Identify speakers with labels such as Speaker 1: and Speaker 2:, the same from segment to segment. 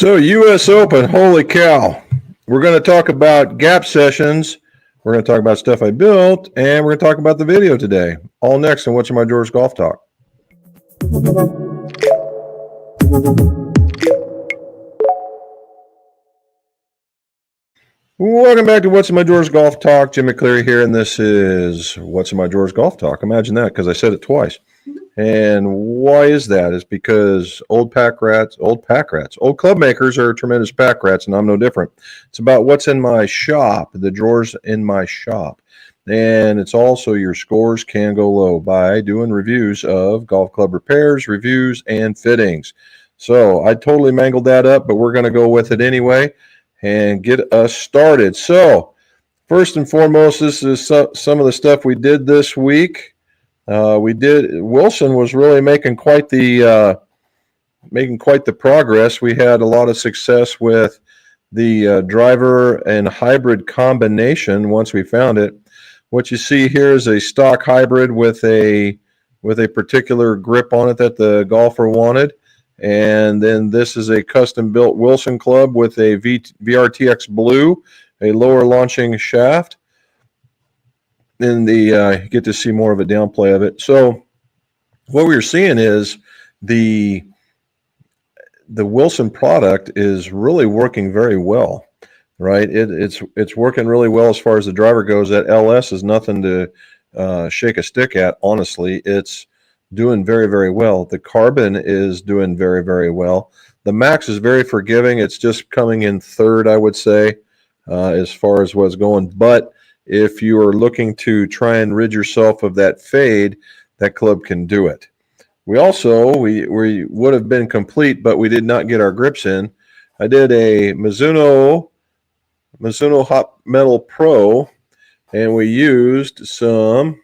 Speaker 1: So U.S. Open, holy cow. We're going to talk about gap sessions. We're going to talk about stuff I built, and we're going to talk about the video today. All next on What's in My Drawers Golf Talk. Welcome back to What's in My Drawers Golf Talk. Jim McCleary here, and this is What's in My Drawers Golf Talk. Imagine that, because I said it twice. And why is that? It's because old club makers are tremendous pack rats, and I'm no different. It's about what's in my shop, the drawers in my shop. And it's also your scores can go low by doing reviews of golf club repairs, reviews, and fittings. So I totally mangled that up, but we're going to go with it anyway and get us started. So first and foremost, this is some of the stuff we did this week. Wilson was really making quite the progress. We had a lot of success with the driver and hybrid combination once we found it. What you see here is a stock hybrid with a particular grip on it that the golfer wanted. And then this is a custom built Wilson club with a VRTX blue, a lower launching shaft. Then you get to see more of a downplay of it. So what we're seeing is the Wilson product is really working very well, right? It's working really well as far as the driver goes. That LS is nothing to shake a stick at. Honestly, it's doing very, very well. The carbon is doing very, very well. The Max is very forgiving. It's just coming in third, I would say, as far as what's going. But if you are looking to try and rid yourself of that fade, that club can do it. We would have been complete, but we did not get our grips in. I did a Mizuno Hot Metal Pro, and we used some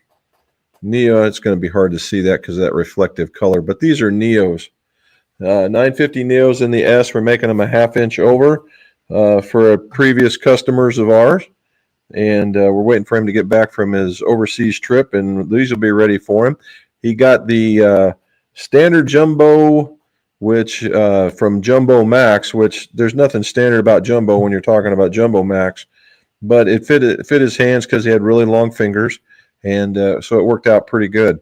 Speaker 1: Neo. It's going to be hard to see that because of that reflective color, but these are Neos. 950 Neos in the S. We're making them a half-inch over for previous customers of ours. And we're waiting for him to get back from his overseas trip, and these will be ready for him. He got the standard Jumbo, which from Jumbo Max, which there's nothing standard about Jumbo when you're talking about Jumbo Max, but it fit his hands because he had really long fingers, and so it worked out pretty good.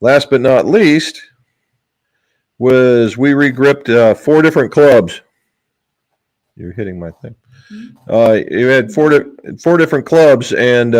Speaker 1: Last but not least was we regripped 4 different clubs. You're hitting my thing. You had four different clubs, and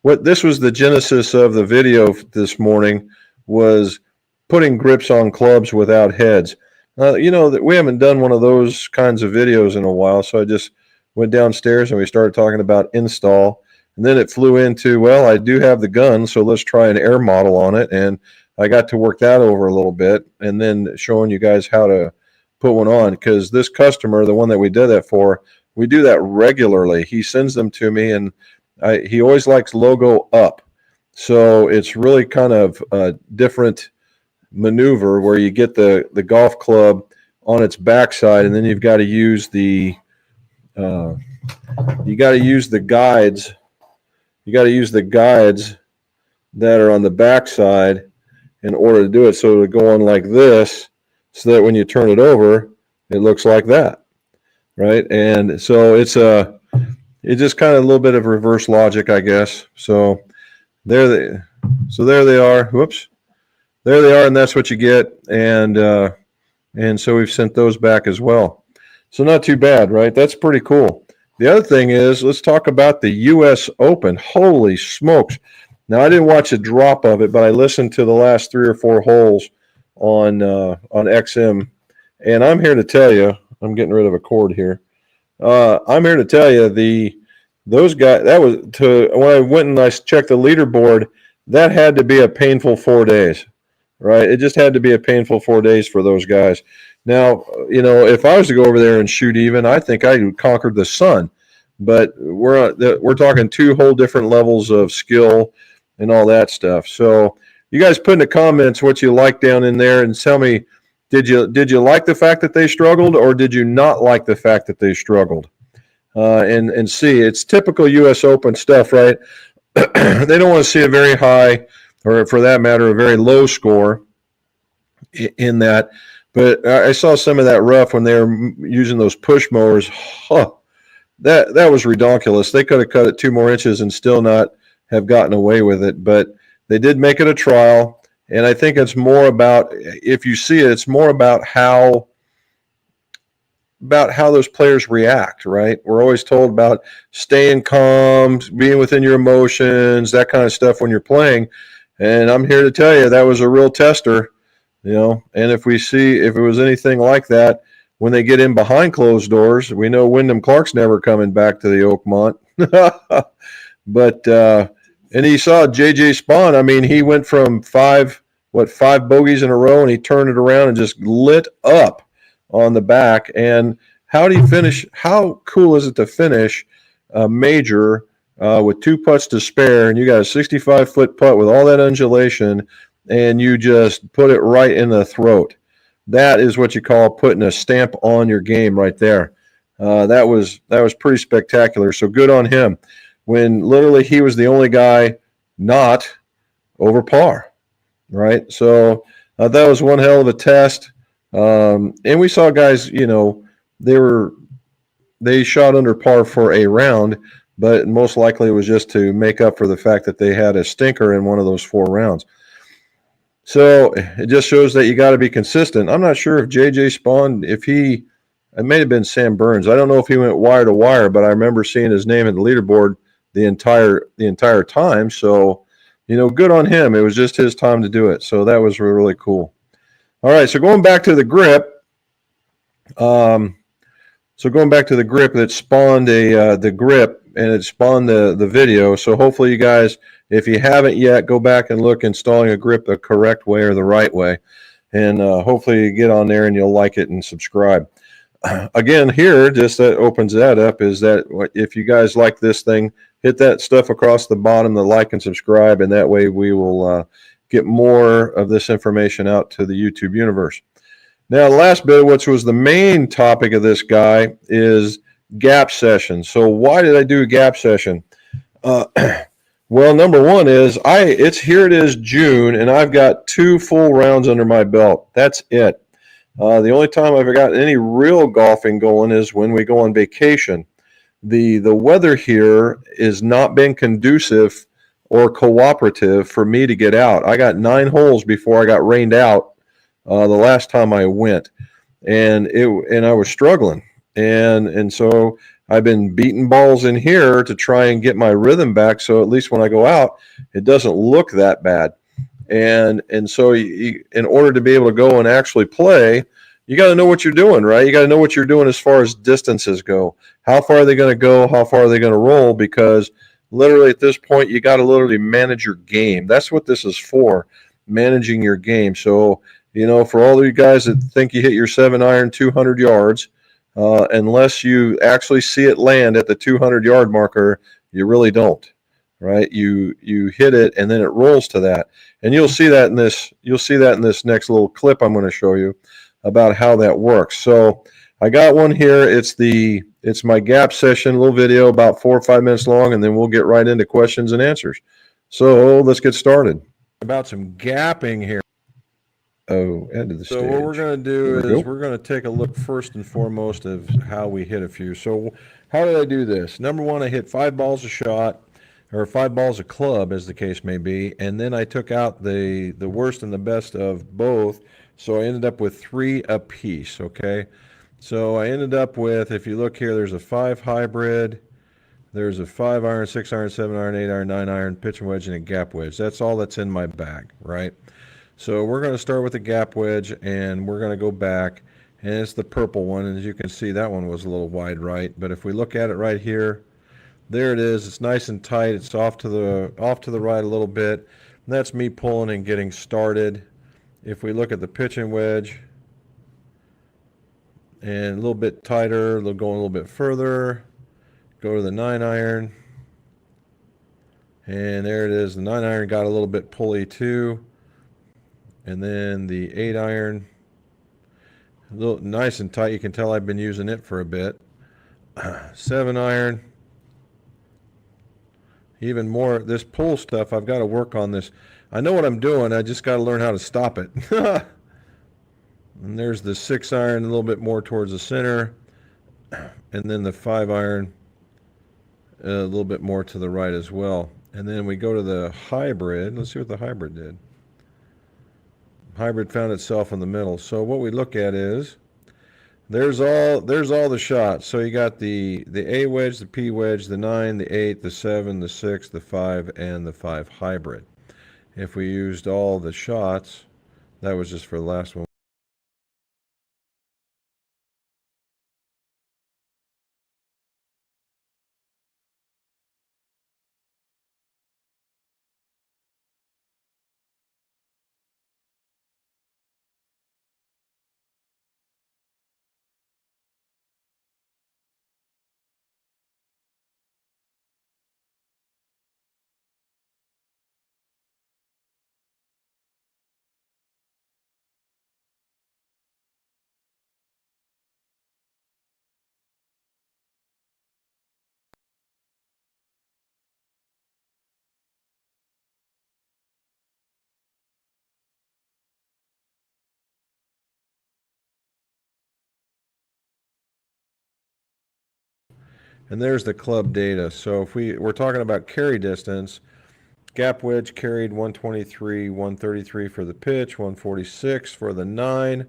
Speaker 1: what this was the genesis of the video this morning was putting grips on clubs without heads. That we haven't done one of those kinds of videos in a while, so I just went downstairs and we started talking about install, and then it flew into, well, I do have the gun, so let's try an air model on it, and I got to work that over a little bit, and then showing you guys how to put one on, because this customer, the one that we did that for, we do that regularly. He sends them to me, and he always likes logo up. So it's really kind of a different maneuver where you get the golf club on its backside, and then you've got to use the guides. You got to use the guides that are on the backside in order to do it. So to go on like this, so that when you turn it over, it looks like that. Right, and so it's just kind of a little bit of reverse logic, I guess. So there they are. Whoops, there they are, and that's what you get. And so we've sent those back as well. So not too bad, right? That's pretty cool. The other thing is, let's talk about the U.S. Open. Holy smokes! Now I didn't watch a drop of it, but I listened to the last 3 or 4 holes on XM, and I'm here to tell you. I'm getting rid of a cord here. I'm here to tell you those guys, when I went and I checked the leaderboard, that had to be a painful 4 days, right? It just had to be a painful 4 days for those guys. Now, if I was to go over there and shoot even, I think I conquered the sun. But we're talking 2 whole different levels of skill and all that stuff. So you guys put in the comments what you like down in there and tell me, did you like the fact that they struggled, or did you not like the fact that they struggled? And see, it's typical U.S. Open stuff, right? They don't want to see a very high, or for that matter, a very low score in that. But I saw some of that rough when they were using those push mowers. Huh, that was ridiculous. They could have cut it 2 more inches and still not have gotten away with it. But they did make it a trial, and I think it's more about, if you see it, it's more about how those players react, right? We're always told about staying calm, being within your emotions, that kind of stuff when you're playing. And I'm here to tell you that was a real tester, And if it was anything like that, when they get in behind closed doors, we know Wyndham Clark's never coming back to the Oakmont. But and he saw JJ Spawn. I mean, he went from five bogeys in a row, and he turned it around and just lit up on the back. And how do you finish? How cool is it to finish a major with 2 putts to spare, and you got a 65-foot putt with all that undulation, and you just put it right in the throat? That is what you call putting a stamp on your game right there. That was pretty spectacular. So good on him. When literally he was the only guy not over par, right? So that was one hell of a test. And we saw guys, they shot under par for a round, but most likely it was just to make up for the fact that they had a stinker in one of those 4 rounds. So it just shows that you got to be consistent. I'm not sure if JJ Spawn, it may have been Sam Burns. I don't know if he went wire to wire, but I remember seeing his name in the leaderboard the entire time. So, good on him. It was just his time to do it. So that was really, really cool. All right, so going back to the grip. That spawned the grip, and it spawned the video. So hopefully you guys, if you haven't yet, go back and look installing a grip the correct way or the right way. And hopefully you get on there and you'll like it and subscribe. Again, here, just that opens that up, is that if you guys like this thing, hit that stuff across the bottom, the like and subscribe, and that way we will get more of this information out to the YouTube universe. Now, the last bit, which was the main topic of this guy, is gap session. So why did I do a gap session? Well, number one is here it is June, and I've got 2 full rounds under my belt. That's it. The only time I've got any real golfing going is when we go on vacation. The weather here has not been conducive or cooperative for me to get out. I got 9 holes before I got rained out the last time I went, and I was struggling, and so I've been beating balls in here to try and get my rhythm back, so at least when I go out, it doesn't look that bad. And so in order to be able to go and actually play, you got to know what you're doing, right? You got to know what you're doing as far as distances go. How far are they going to go? How far are they going to roll? Because literally at this point, you got to literally manage your game. That's what this is for, managing your game. So, for all of you guys that think you hit your 7-iron 200 yards, unless you actually see it land at the 200-yard marker, you really don't, right? You hit it and then it rolls to that. And you'll see that in this next little clip I'm going to show you about how that works. So I got one here. It's my gap session, little video about 4 or 5 minutes long, and then we'll get right into questions and answers. So let's get started. About some gapping here. Oh, end of the stage. So what we're going to do is we're going to take a look first and foremost of how we hit a few. So how did I do this? Number one, I hit 5 balls a shot, or 5 balls a club, as the case may be, and then I took out the worst and the best of both, so I ended up with 3 apiece, okay? So I ended up with, if you look here, there's a 5 hybrid, there's a 5-iron, 6-iron, 7-iron, 8-iron, 9-iron, pitching wedge, and a gap wedge. That's all that's in my bag, right? So we're going to start with the gap wedge, and we're going to go back, and it's the purple one, and as you can see, that one was a little wide right, but if we look at it right here, there it is. It's nice and tight. It's off to the right a little bit. And that's me pulling and getting started. If we look at the pitching wedge, and a little bit tighter, going a little bit further, go to the 9-iron, and there it is. The 9-iron got a little bit pulley too. And then the 8-iron, a little nice and tight. You can tell I've been using it for a bit. 7-iron, even more. This pull stuff, I've got to work on this. I know what I'm doing. I just got to learn how to stop it. And there's the 6 iron a little bit more towards the center, and then the 5 iron a little bit more to the right as well. And then we go to the hybrid. Let's see what the hybrid did. Hybrid found itself in the middle. So what we look at is there's all the shots. So you got the A wedge, the P wedge, the 9, the 8, the 7, the 6, the 5, and the 5 hybrid. If we used all the shots, that was just for the last one. And there's the club data. So if we're talking about carry distance, gap wedge carried 123, 133 for the pitch, 146 for the 9.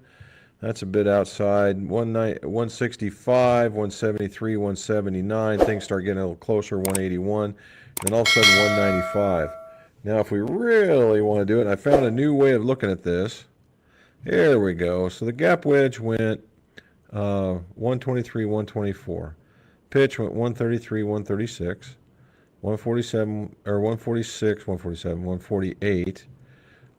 Speaker 1: That's a bit outside. 165, 173, 179. Things start getting a little closer, 181. Then all of a sudden, 195. Now, if we really want to do it, I found a new way of looking at this. There we go. So the gap wedge went 123, 124. Pitch went 133, 136. 147, or 146, 147, 148.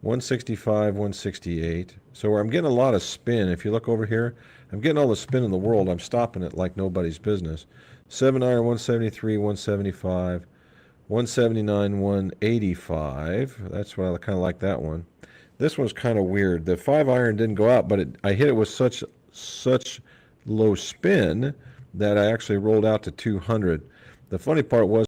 Speaker 1: 165, 168. So I'm getting a lot of spin. If you look over here, I'm getting all the spin in the world. I'm stopping it like nobody's business. 7 iron, 173, 175, 179, 185. That's what I kind of like that one. This one's kind of weird. The 5 iron didn't go out, but I hit it with such low spin that I actually rolled out to 200. The funny part was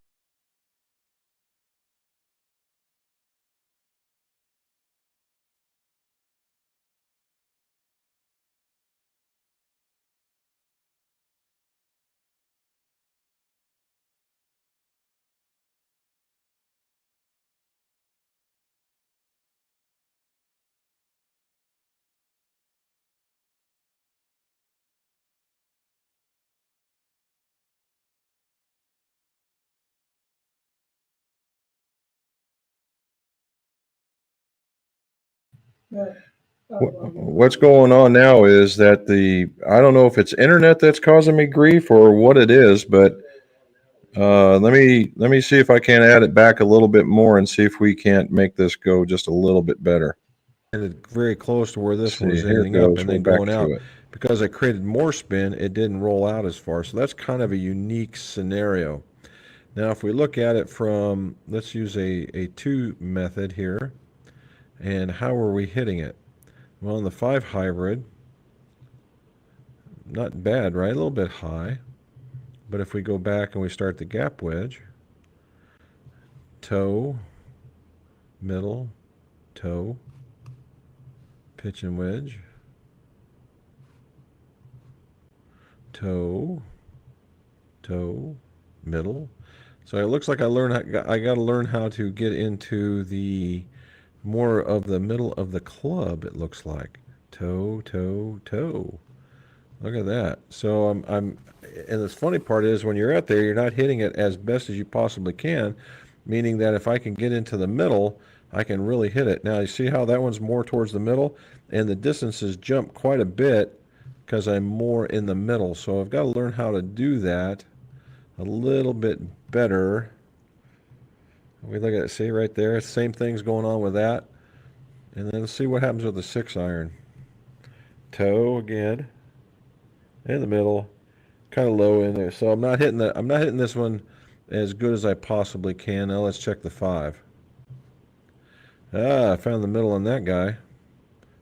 Speaker 1: what's going on now is that I don't know if it's internet that's causing me grief or what it is, but let me see if I can add it back a little bit more and see if we can't make this go just a little bit better. And very close to where this one was ending up and then going out. Because I created more spin, it didn't roll out as far. So that's kind of a unique scenario. Now, if we look at it from, let's use a 2 method here. And how are we hitting it? Well, in the 5 hybrid, not bad, right? A little bit high. But if we go back and we start the gap wedge, toe, middle, toe, pitch and wedge, toe, toe, middle. So it looks like I got to learn how to get into the more of the middle of the club. It looks like toe, toe, toe. Look at that. So and the funny part is when you're out there, you're not hitting it as best as you possibly can, meaning that if I can get into the middle, I can really hit it. Now you see how that one's more towards the middle, and the distances jump quite a bit because I'm more in the middle. So I've got to learn how to do that a little bit better. We look at it, see right there, same thing's going on with that. And then let's see what happens with the 6 iron. Toe again, in the middle, kind of low in there. So I'm not hitting this one as good as I possibly can. Now let's check the 5. I found the middle on that guy.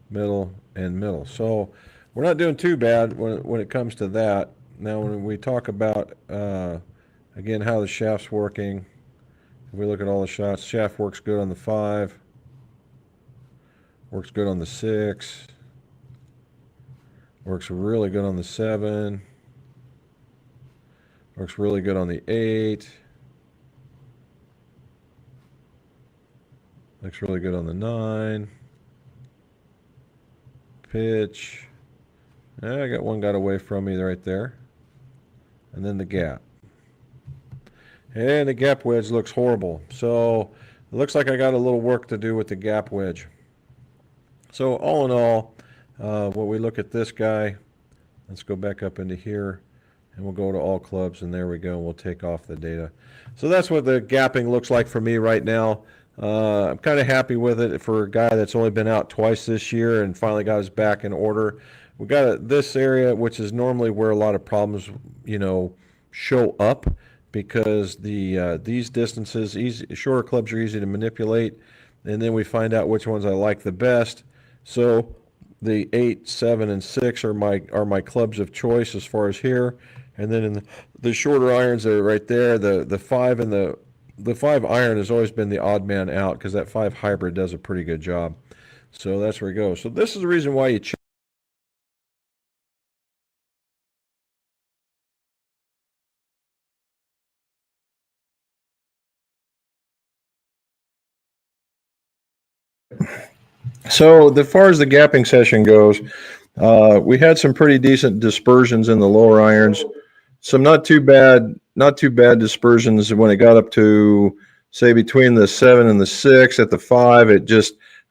Speaker 1: Middle and middle. So we're not doing too bad when it comes to that. Now when we talk about again how the shaft's working, if we look at all the shots, shaft works good on the 5, works good on the 6, Works really good on the 7. Works really good on the 8. Looks really good on the 9. Pitch. I got one got away from me right there. And then the gap. And the gap wedge looks horrible. So it looks like I got a little work to do with the gap wedge. So all in all, when we look at this guy, let's go back up into here and we'll go to all clubs, and there we go. We'll take off the data. So that's what the gapping looks like for me right now. I'm kind of happy with it for a guy that's only been out twice this year and finally got his back in order. We got this area, which is normally where a lot of problems, show up, because these distances, shorter clubs are easy to manipulate, and then we find out which ones I like the best. So the 8, 7, and 6 are my clubs of choice as far as here, and then in the shorter irons are right there. The 5 and the 5 iron has always been the odd man out because that 5 hybrid does a pretty good job. So that's where it goes. So this is the reason why you So as far as the gapping session goes, we had some pretty decent dispersions in the lower irons. Some not too bad dispersions when it got up to, say, between the 7 and the 6. At the 5,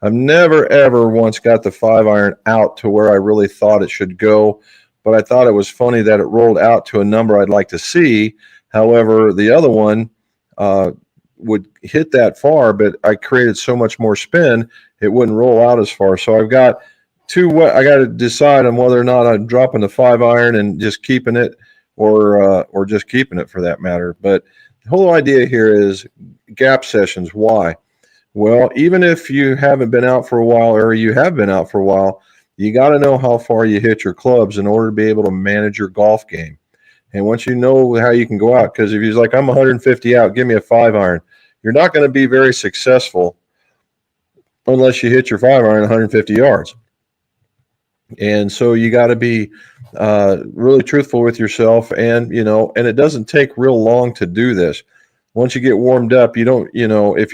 Speaker 1: I've never ever once got the 5 iron out to where I really thought it should go, but I thought it was funny that it rolled out to a number I'd like to see. However, the other one would hit that far, but I created so much more spin, it wouldn't roll out as far. So I've got I got to decide on whether or not I'm dropping the 5 iron and just keeping it, or just keeping it for that matter. But the whole idea here is gap sessions. Why? Well, even if you haven't been out for a while, or you have been out for a while, you got to know how far you hit your clubs in order to be able to manage your golf game. And once you know how you can go out, because if he's like, I'm 150 out, give me a 5 iron, you're not going to be very successful unless you hit your 5 iron 150 yards. And so you got to be really truthful with yourself, and it doesn't take real long to do this. Once you get warmed up, you don't, if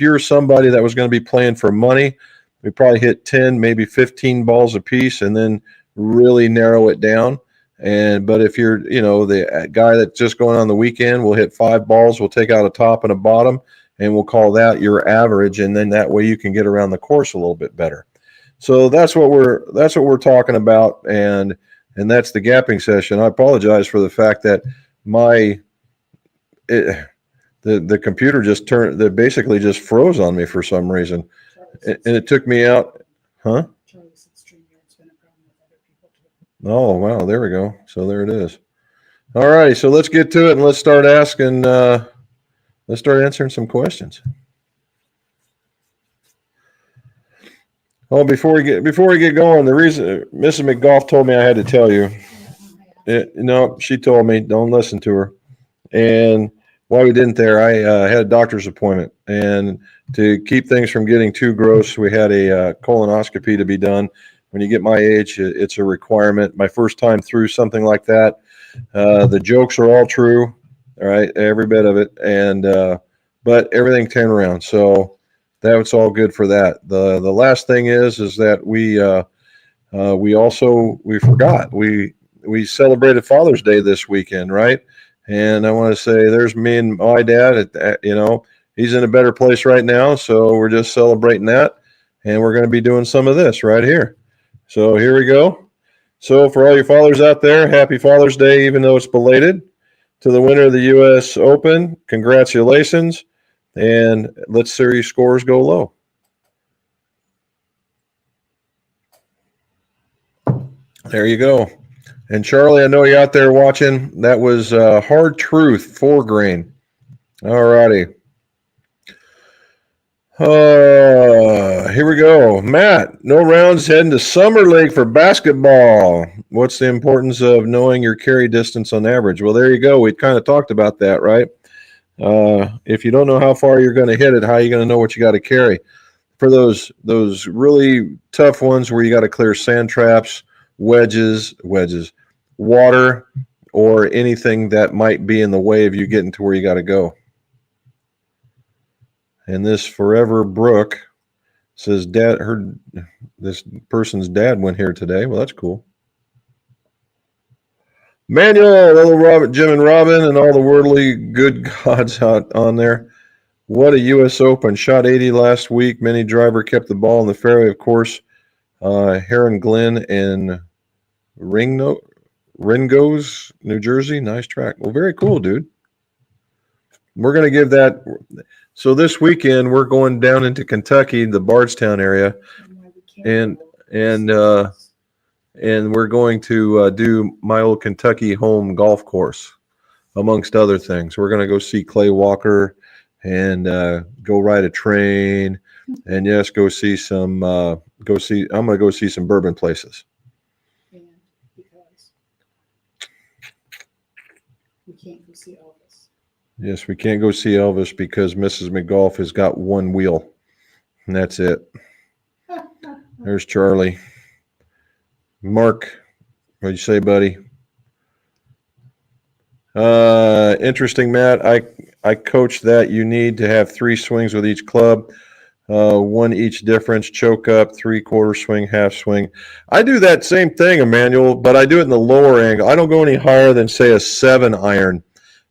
Speaker 1: you're somebody that was going to be playing for money, we probably hit 10, maybe 15 balls a piece, and then really narrow it down. But if you're, the guy that's just going on the weekend, we'll hit 5 balls, we'll take out a top and a bottom, and we'll call that your average, and then that way you can get around the course a little bit better. So that's what we're talking about, and that's the gapping session. I apologize for the fact that the computer basically just froze on me for some reason, and it took me out. Huh? Oh wow, there we go. So there it is. All righty, so let's get to it and let's start asking. Let's start answering some questions. Oh, before we get going, the reason Mrs. McGough told me I had to tell you. No, she told me don't listen to her. And while we didn't there, I had a doctor's appointment, and to keep things from getting too gross, we had a colonoscopy to be done. When you get my age, it's a requirement. My first time through something like that. The jokes are all true, all right, every bit of it, and but everything came around. So that was all good for that. The last thing is that we forgot we celebrated Father's Day this weekend, right? And I want to say there's me and my dad. He's in a better place right now, so we're just celebrating that, and we're going to be doing some of this right here. So here we go. So for all your fathers out there, happy Father's Day, even though it's belated. To the winner of the U.S. Open, congratulations. And let's see your scores go low. There you go. And Charlie, I know you're out there watching. That was Hard Truth, 4 grain. All righty. Here we go. Matt, no rounds heading to Summer Lake for basketball. What's the importance of knowing your carry distance on average? Well, there you go. We kind of talked about that, right? If you don't know how far you're going to hit it, how are you going to know what you got to carry? For those really tough ones where you got to clear sand traps wedges, water, or anything that might be in the way of you getting to where you got to go. And this Forever Brook says, "Dad, this person's dad went here today." Well, that's cool. Manuel, little Robert, Jim, and Robin, and all the worldly good gods out on there. What a U.S. Open! Shot 80 last week. Mini driver kept the ball in the fairway. Of course, Heron Glen and Ringo's, New Jersey. Nice track. Well, very cool, dude. We're going to give that. So this weekend we're going down into Kentucky, the Bardstown area, and we're going to do my old Kentucky home golf course, amongst other things. We're going to go see Clay Walker and go ride a train, and yes, go see some. I'm going to go see some bourbon places.
Speaker 2: And because we can't go see Elvis.
Speaker 1: Yes, we can't go see Elvis because Mrs. McGolf has got one wheel, and that's it. There's Charlie. Mark, what'd you say, buddy? Interesting, Matt. I coach that you need to have 3 swings with each club, 1 each difference, choke up, 3/4 swing, half swing. I do that same thing, Emmanuel, but I do it in the lower angle. I don't go any higher than, say, a 7 iron.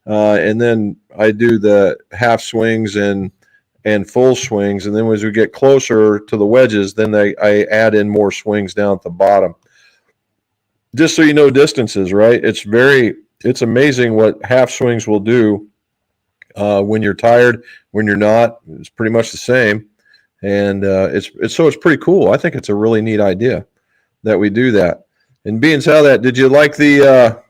Speaker 1: And then I do the half swings and full swings. And then as we get closer to the wedges, then I add in more swings down at the bottom. Just so you know distances, right? It's amazing what half swings will do when you're tired, when you're not. It's pretty much the same. And it's pretty cool. I think it's a really neat idea that we do that. And being how that, did you like the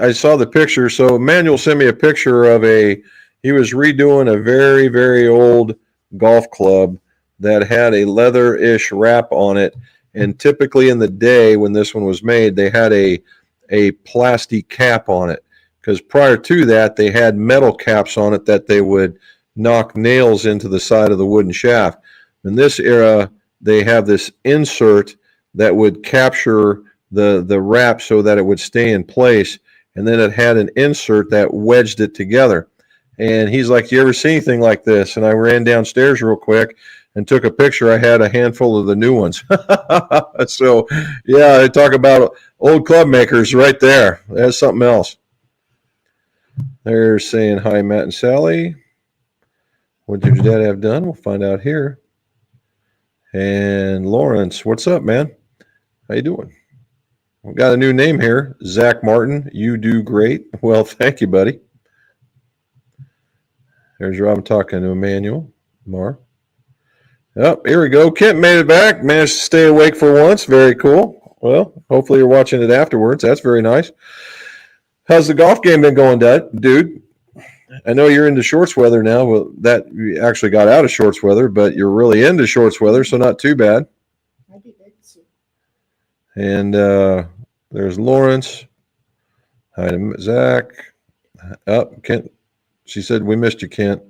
Speaker 1: I saw the picture. So Emmanuel sent me a picture of he was redoing a very, very old golf club that had a leather-ish wrap on it. And typically in the day when this one was made, they had a plastic cap on it. Because prior to that, they had metal caps on it that they would knock nails into the side of the wooden shaft. In this era, they have this insert that would capture the wrap so that it would stay in place, and then it had an insert that wedged it together. And he's like, "Do you ever see anything like this?" And I ran downstairs real quick and took a picture. I had a handful of the new ones. So yeah, I talk about old club makers right there. That's something else. They're saying hi, Matt and Sally. What did your dad have done? We'll find out here. And Lawrence, what's up, man? How you doing? We've got a new name here, Zach Martin. You do great. Well, thank you, buddy. There's Rob talking to Emmanuel. Mar. Oh, here we go. Kent made it back. Managed to stay awake for once. Very cool. Well, hopefully you're watching it afterwards. That's very nice. How's the golf game been going, dude? I know you're into shorts weather now. Well, that you actually got out of shorts weather, but you're really into shorts weather, so not too bad. And there's Lawrence. Hi to Zach. Kent. She said, "We missed you, Kent."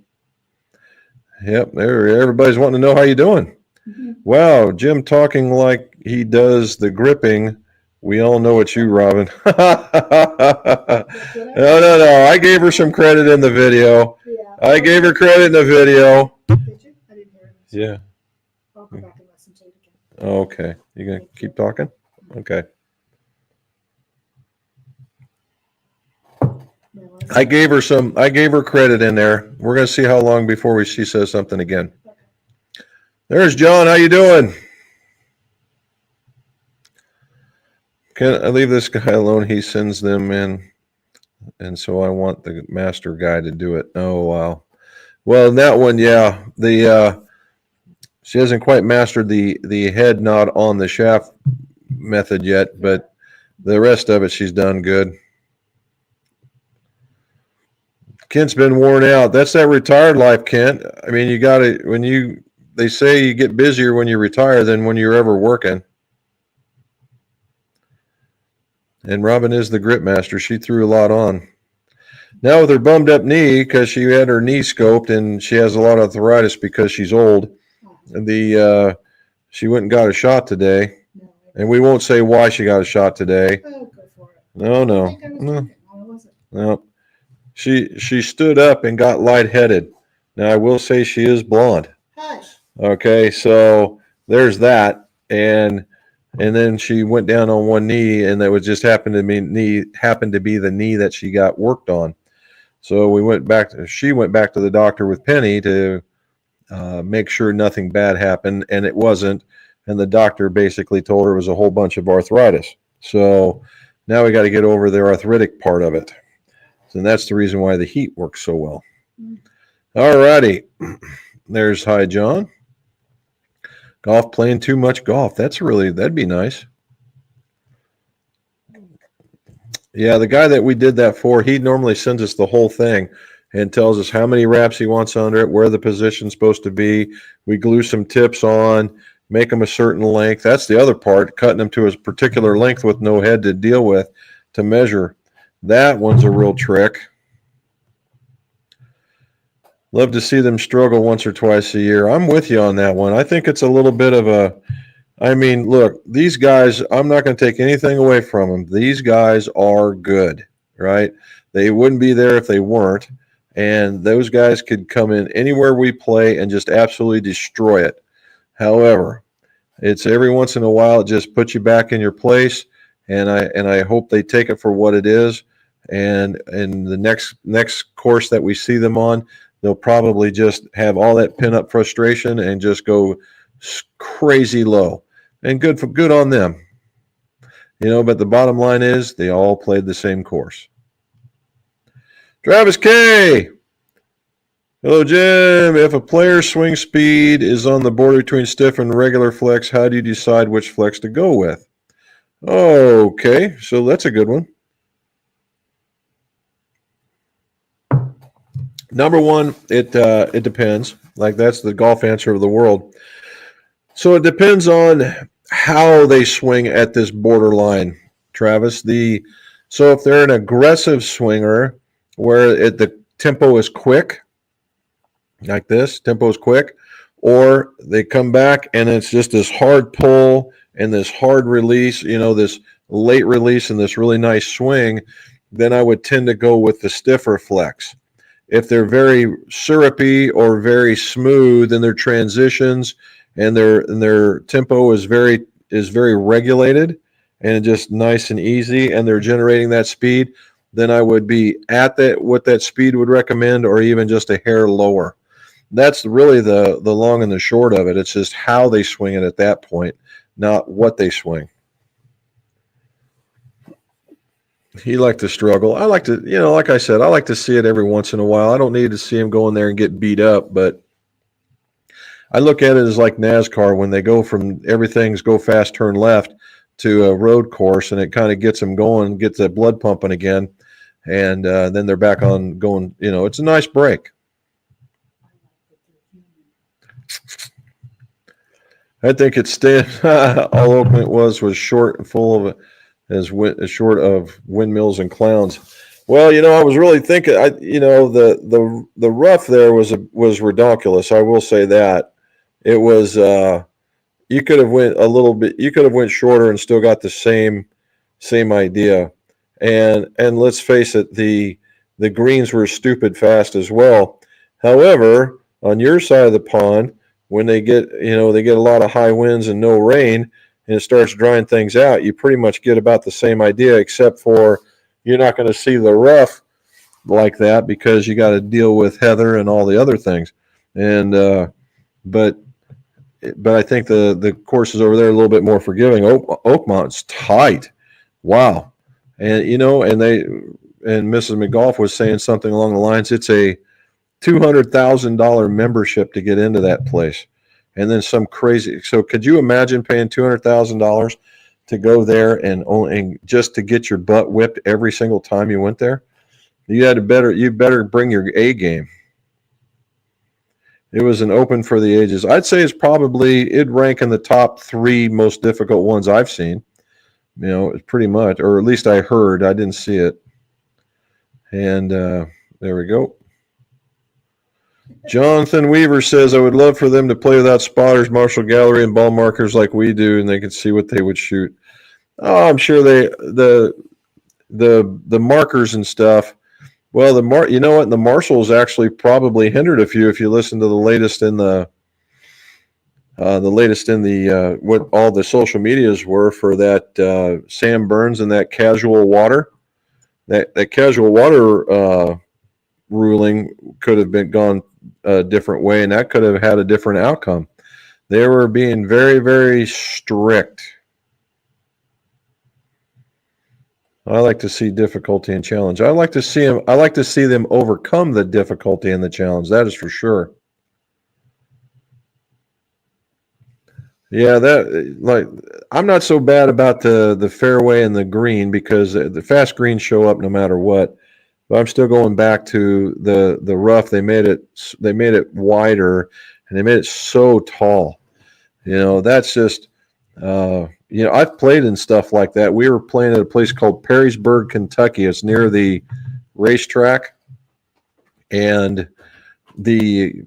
Speaker 1: Yep, everybody's wanting to know how you doing. Mm-hmm. Wow, Jim talking like he does the gripping. We all know it's you, Robin. No. I gave her some credit in the video. Yeah. I gave her credit in the video.
Speaker 2: Did you? I didn't hear it.
Speaker 1: Yeah.
Speaker 2: I'll go back and listen to it again.
Speaker 1: Okay. You going to keep talking? Okay. I gave her credit in there. We're going to see how long before she says something again. Okay. There's John. How you doing? Can I leave this guy alone? He sends them in. And so I want the master guy to do it. Oh, wow. Well, that one, yeah. She hasn't quite mastered the head knot on the shaft method yet, but the rest of it she's done good. Kent's been worn out. That's that retired life, Kent. I mean, you got to, they say you get busier when you retire than when you're ever working. And Robin is the grip master. She threw a lot on. Now with her bummed up knee, because she had her knee scoped and she has a lot of arthritis because she's old. She went and got a shot today.
Speaker 2: No, I
Speaker 1: And we won't say why she got a shot today.
Speaker 2: Oh, go for it.
Speaker 1: No,
Speaker 2: I
Speaker 1: no,
Speaker 2: think I was
Speaker 1: no,
Speaker 2: drinking. No, I wasn't.
Speaker 1: no. She stood up and got lightheaded. Now I will say she is blonde.
Speaker 2: Hush.
Speaker 1: Okay, so there's that, and then she went down on one knee, and that was just happened to be the knee that she got worked on. So she went back to the doctor with Penny to make sure nothing bad happened, and it wasn't. And the doctor basically told her it was a whole bunch of arthritis. So now we got to get over the arthritic part of it. And that's the reason why the heat works so well. All righty. There's Hi John. Golf, playing too much golf. That'd be nice. Yeah, the guy that we did that for, he normally sends us the whole thing and tells us how many wraps he wants under it, where the position's supposed to be. We glue some tips on, make them a certain length. That's the other part, cutting them to a particular length with no head to deal with, to measure. That one's a real trick. Love to see them struggle once or twice a year. I'm with you on that one. I think it's a little bit of a, I mean, look, these guys, I'm not going to take anything away from them. These guys are good, right? They wouldn't be there if they weren't. And those guys could come in anywhere we play and just absolutely destroy it. However, it's every once in a while, it just puts you back in your place. And I hope they take it for what it is. And in the next course that we see them on, they'll probably just have all that pin-up frustration and just go crazy low. And good on them. But the bottom line is they all played the same course. Travis K. Hello, Jim. If a player's swing speed is on the border between stiff and regular flex, how do you decide which flex to go with? Okay, so that's a good one. Number one, it depends. Like, that's the golf answer of the world. So it depends on how they swing at this borderline, Travis. So if they're an aggressive swinger where the tempo is quick, like this, tempo is quick, or they come back and it's just this hard pull and this hard release, this late release and this really nice swing, then I would tend to go with the stiffer flex. If they're very syrupy or very smooth in their transitions and their tempo is very regulated and just nice and easy, and they're generating that speed, then I would be at what that speed would recommend, or even just a hair lower. That's really the long and the short of it. It's just how they swing it at that point, not what they swing. He liked to struggle. I like to, like I said, I like to see it every once in a while. I don't need to see him go in there and get beat up, but I look at it as like NASCAR when they go from everything's go fast, turn left to a road course, and it kind of gets them going, gets that blood pumping again, and then they're back on going. It's a nice break. I think it's all Oakland was short and full of as short of windmills and clowns. Well, I was really thinking, the rough there was redonkulous. I will say that it was. You could have went a little bit. You could have went shorter and still got the same idea. And let's face it, the greens were stupid fast as well. However, on your side of the pond, when they get a lot of high winds and no rain, and it starts drying things out, you pretty much get about the same idea, except for you're not going to see the rough like that because you got to deal with heather and all the other things. And but I think the courses over there are a little bit more forgiving. Oakmont's tight. Wow. And and Mrs. McGolf was saying something along the lines, it's a $200,000 membership to get into that place. And then some crazy. So could you imagine paying $200,000 to go there and just to get your butt whipped every single time you went there? You better bring your A game. It was an open for the ages. I'd say it'd rank in the top 3 most difficult ones I've seen. Pretty much, or at least I heard. I didn't see it. And there we go. Jonathan Weaver says, I would love for them to play without spotters, Marshall Gallery, and ball markers like we do, and they could see what they would shoot. Oh, I'm sure the markers and stuff. Well, you know what? The Marshalls actually probably hindered a few if you listen to the latest in what all the social medias were for that Sam Burns and that casual water. That casual water ruling could have been gone a different way, and that could have had a different outcome. They were being very, very strict. I like to see difficulty and challenge. I like to see them overcome the difficulty and the challenge. That is for sure. Yeah, I'm not so bad about the fairway and the green because the fast greens show up no matter what. But I'm still going back to the rough. They made it wider, and they made it so tall. That's just I've played in stuff like that. We were playing at a place called Perrysburg, Kentucky. It's near the racetrack, and it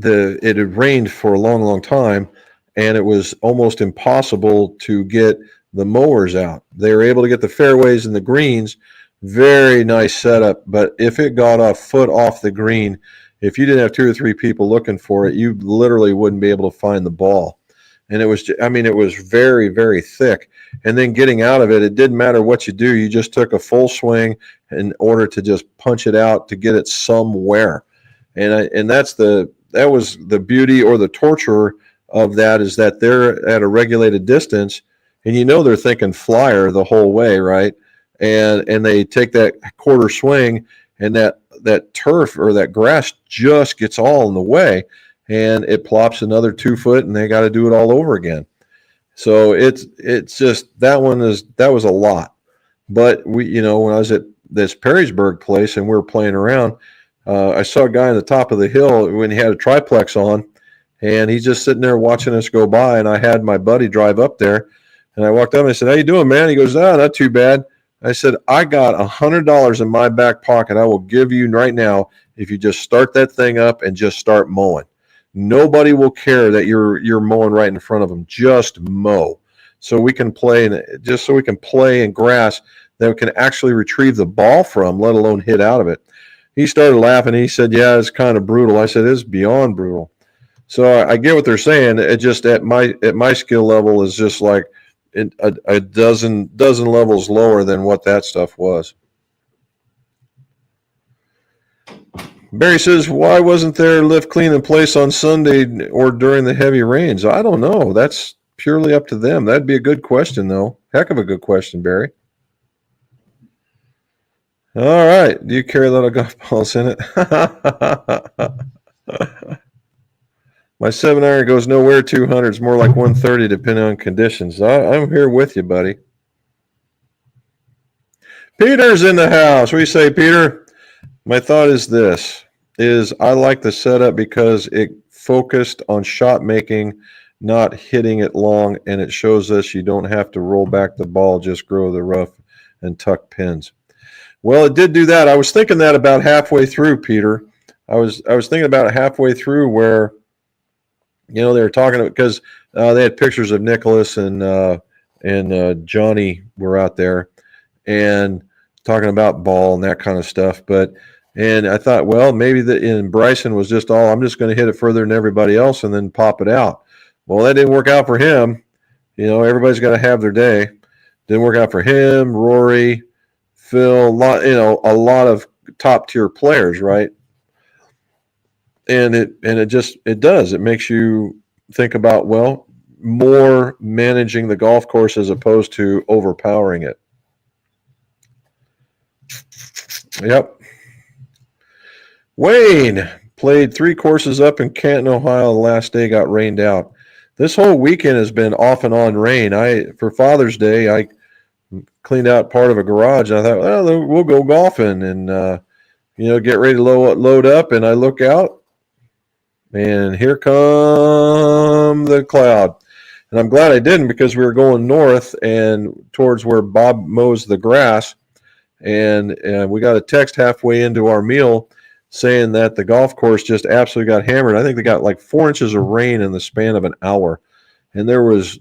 Speaker 1: had rained for a long, long time, and it was almost impossible to get the mowers out. They were able to get the fairways and the greens. Very nice setup, but if it got a foot off the green, if you didn't have 2 or 3 people looking for it, you literally wouldn't be able to find the ball. And it was very, very thick. And then getting out of it, it didn't matter what you do. You just took a full swing in order to just punch it out to get it somewhere. And that was the beauty or the torture of that, is that they're at a regulated distance, and they're thinking flyer the whole way, right? And they take that quarter swing, and that turf or that grass just gets all in the way, and it plops another 2 foot, and they got to do it all over again. So it's just that was a lot. But when I was at this Perrysburg place and we were playing around, I saw a guy on the top of the hill when he had a triplex on, and he's just sitting there watching us go by. And I had my buddy drive up there, and I walked up and I said, "How you doing, man?" He goes, "Ah, not too bad." I said, "I got $100 in my back pocket. I will give you right now if you just start that thing up and just start mowing. Nobody will care that you're mowing right in front of them. Just mow, so we can play in grass that we can actually retrieve the ball from, let alone hit out of it." He started laughing. He said, "Yeah, it's kind of brutal." I said, "It's beyond brutal." So I get what they're saying. It just at my skill level is just like a dozen levels lower than what that stuff was. Barry says, "Why wasn't there lift clean in place on Sunday or during the heavy rains?" I don't know. That's purely up to them. That'd be a good question, though. Heck of a good question, Barry. All right. Do you carry a lot of golf balls in it? My 7-iron goes nowhere 200. It's more like 130 depending on conditions. I'm here with you, buddy. Peter's in the house. What do you say, Peter? My thought is this, I like the setup because it focused on shot making, not hitting it long, and it shows us you don't have to roll back the ball, just grow the rough and tuck pins. Well, it did do that. I was thinking that about halfway through, Peter. I was thinking about it halfway through where they were talking because they had pictures of Nicholas and Johnny were out there and talking about ball and that kind of stuff. And I thought, well, maybe Bryson was just I'm just going to hit it further than everybody else and then pop it out. Well, that didn't work out for him. Everybody's got to have their day. Didn't work out for him, Rory, Phil, a lot of top tier players, right? And it does. It makes you think about, well, more managing the golf course as opposed to overpowering it. Yep. Wayne played 3 courses up in Canton, Ohio. The last day got rained out. This whole weekend has been off and on rain. For Father's Day, I cleaned out part of a garage. And I thought, well, we'll go golfing and get ready to load up. And I look out, and here come the cloud. And I'm glad I didn't, because we were going north and towards where Bob mows the grass. And we got a text halfway into our meal saying that the golf course just absolutely got hammered. I think they got like 4 inches of rain in the span of an hour, and there was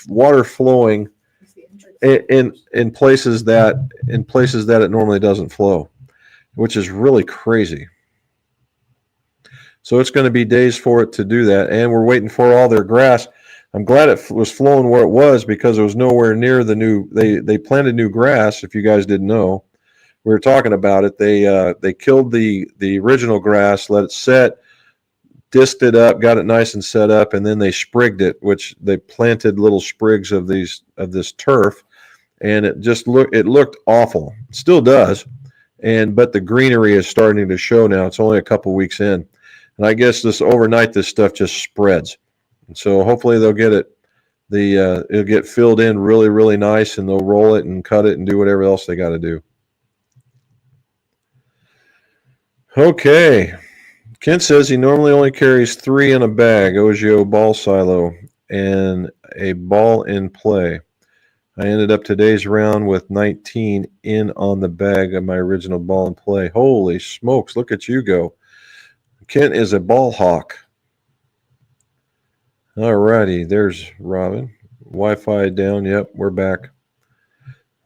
Speaker 1: water flowing
Speaker 2: It's the entrance.
Speaker 1: in places that it normally doesn't flow, which is really crazy. So it's going to be days for it to do that, and we're waiting for all their grass. I'm glad it was flowing where it was because it was nowhere near the new. They planted new grass. If you guys didn't know, we were talking about it. They killed the original grass, let it set, disked it up, got it nice and set up, and then they sprigged it, which they planted little sprigs of this turf, and it looked awful. It still does, but the greenery is starting to show now. It's only a couple weeks in, and I guess this overnight this stuff just spreads, and so hopefully they'll get it. It'll get filled in really, really nice, and they'll roll it and cut it and do whatever else they got to do. Okay. Kent says he normally only carries 3 in a bag, Ogio ball silo, and a ball in play. I ended up today's round with 19 in on the bag of my original ball in play. Holy smokes, look at you go. Kent is a ball hawk. All righty, there's Robin. Wi-Fi down, yep, we're back.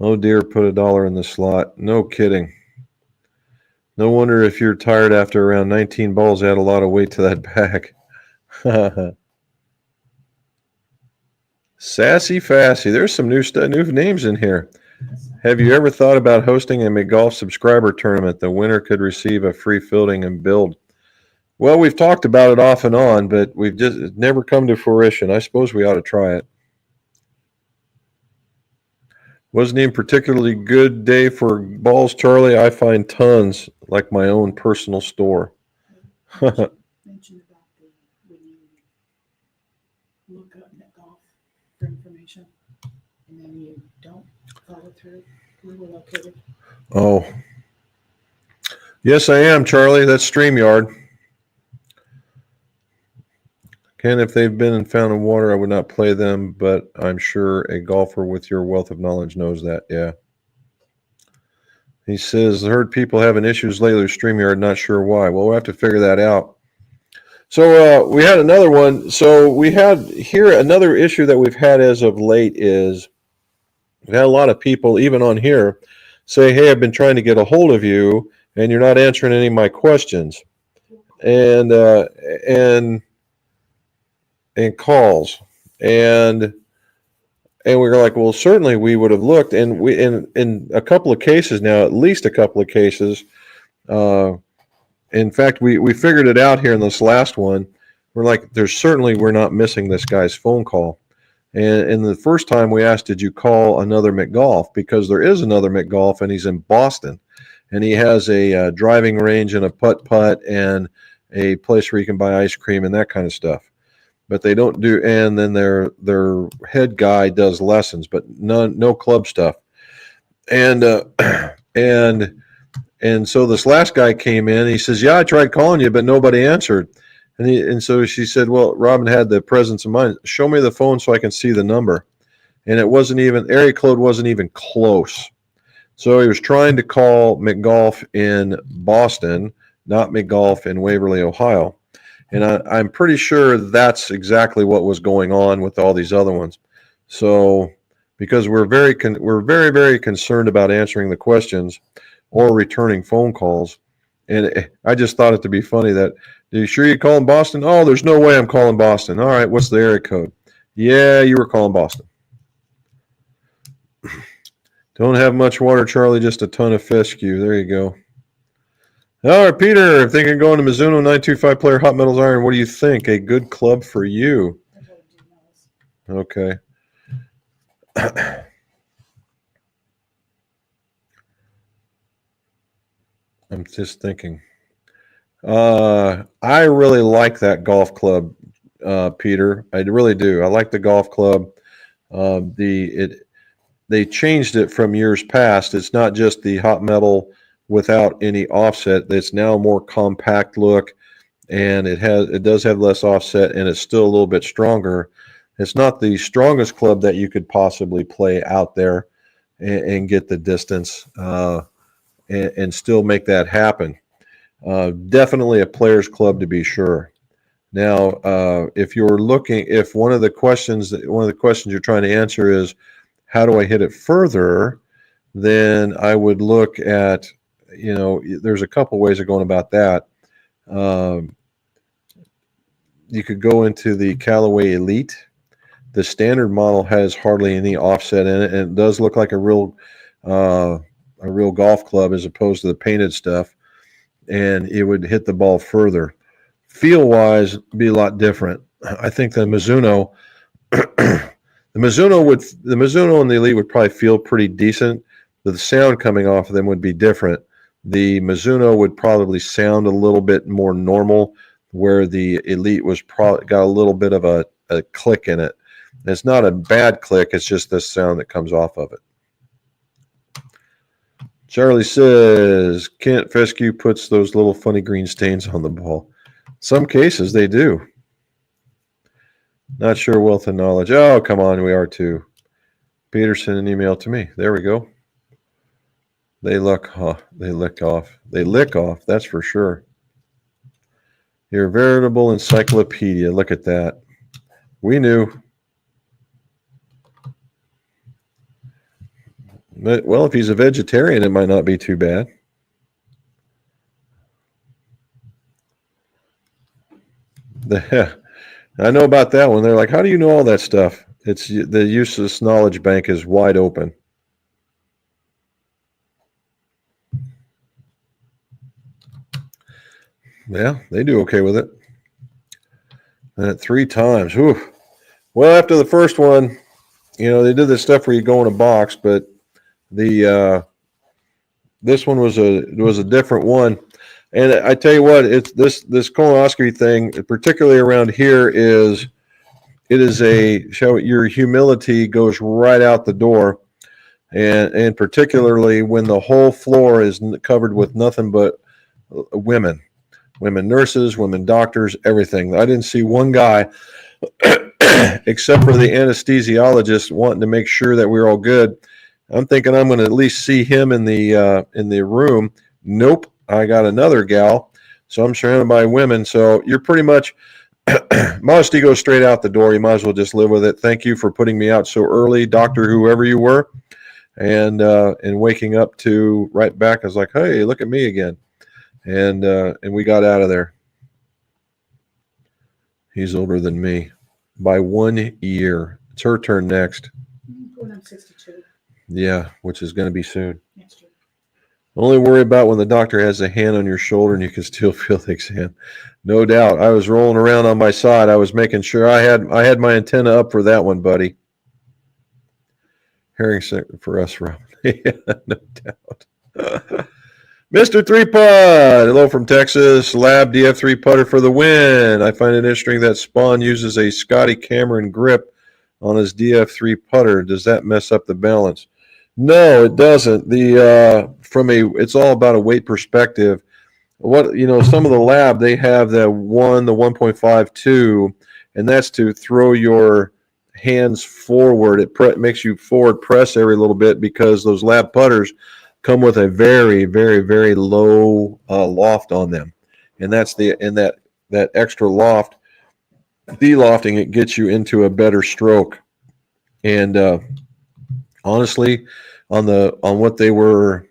Speaker 1: Oh dear, put $1 in the slot. No kidding. No wonder if you're tired after around 19 balls, add a lot of weight to that bag. Sassy Fassy. There's some new names in here. Have you ever thought about hosting a McGolf subscriber tournament? The winner could receive a free fielding and build. Well, we've talked about it off and on, but we've just never come to fruition. I suppose we ought to try it. Wasn't even particularly good day for balls, Charlie. I find tons, like my own personal store.
Speaker 2: Mention about when you look up MetGolf for information and then you don't follow through. We were located.
Speaker 1: Oh. Yes, I am, Charlie. That's StreamYard. Ken, if they've been and found in water, I would not play them, but I'm sure a golfer with your wealth of knowledge knows that. Yeah. He says, I heard people having issues lately with StreamYard, not sure why. Well, we'll have to figure that out. So we had another one. So we had here another issue that we've had as of late is we've had a lot of people, even on here, say, hey, I've been trying to get a hold of you, and you're not answering any of my questions. And calls, and we were like, well, certainly we would have looked, and we in a couple of cases now, at least a couple of cases. In fact, we figured it out here in this last one. We're like, we're not missing this guy's phone call. And the first time we asked, did you call another McGolf? Because there is another McGolf, and he's in Boston, and he has a driving range and a putt and a place where you can buy ice cream and that kind of stuff. But they don't do, and then their head guy does lessons, but no club stuff. And so this last guy came in. He says, "Yeah, I tried calling you, but nobody answered." And so she said, "Well, Robin had the presence of mind. Show me the phone so I can see the number." And it wasn't even area code wasn't even close. So he was trying to call McGolf in Boston, not McGolf in Waverly, Ohio. And I'm pretty sure that's exactly what was going on with all these other ones. So, because we're very, very concerned about answering the questions or returning phone calls. And I just thought it to be funny that, are you sure you calling Boston? Oh, there's no way I'm calling Boston. All right, what's the area code? Yeah, you were calling Boston. Don't have much water, Charlie, just a ton of fescue. There you go. All right, Peter, if they can go into Mizuno 925 player hot metals iron, what do you think? A good club for you. Okay. I'm just thinking. I really like that golf club, Peter. I really do. I like the golf club. They changed it from years past. It's not just the hot metal without any offset. It's now a more compact look, and it does have less offset, and it's still a little bit stronger. It's not the strongest club that you could possibly play out there and get the distance and still make that happen. Definitely a players club to be sure. Now, if one of the questions you're trying to answer is, how do I hit it further? Then I would look at, there's a couple ways of going about that. You could go into the Callaway Elite. The standard model has hardly any offset in it, and it does look like a real golf club as opposed to the painted stuff, and it would hit the ball further. Feel wise, be a lot different. I think the Mizuno, the Mizuno and the Elite would probably feel pretty decent, but the sound coming off of them would be different. The Mizuno would probably sound a little bit more normal, where the Elite was probably got a little bit of a click in it. It's not a bad click, it's just the sound that comes off of it. Charlie says, Kent Fescue puts those little funny green stains on the ball. Some cases they do. Not sure wealth of knowledge. Oh, come on, we are too. Peterson, an email to me. There we go. They lick off, that's for sure. You're a veritable encyclopedia. Look at that. We knew. But, well, if he's a vegetarian, it might not be too bad. I know about that one. They're like, how do you know all that stuff? It's the useless knowledge bank is wide open. Yeah, they do okay with it. And 3 times. Whew. Well, after the first one, they did this stuff where you go in a box, but this one was a different one. And I tell you what, it's this colonoscopy thing, particularly around here, your humility goes right out the door, and particularly when the whole floor is covered with nothing but women nurses, women doctors, everything. I didn't see one guy, except for the anesthesiologist, wanting to make sure that we're all good. I'm thinking I'm going to at least see him in the room. Nope. I got another gal, so I'm surrounded by women. So you're pretty much modesty goes straight out the door. You might as well just live with it. Thank you for putting me out so early, doctor, whoever you were, and waking up to right back. I was like, hey, look at me again, and we got out of there. He's older than me by 1 year. It's her turn next.
Speaker 2: When I'm 62.
Speaker 1: Yeah, which is going to be soon.
Speaker 2: Next year.
Speaker 1: Only worry about when the doctor has a hand on your shoulder and you can still feel the exam. No doubt. I was rolling around on my side. I was making sure I had my antenna up for that one, buddy. Herring for us, Rob. Yeah, no doubt. Mr. 3-Putt. Hello from Texas. Lab DF3 putter for the win. I find it interesting that Spawn uses a Scotty Cameron grip on his DF3 putter. Does that mess up the balance? No, it doesn't. It's all about a weight perspective. Some of the lab, they have the 1.52, and that's to throw your hands forward. It makes you forward press every little bit because those lab putters come with a very, very, very low loft on them, and that extra loft, de-lofting it gets you into a better stroke. And honestly, on what they were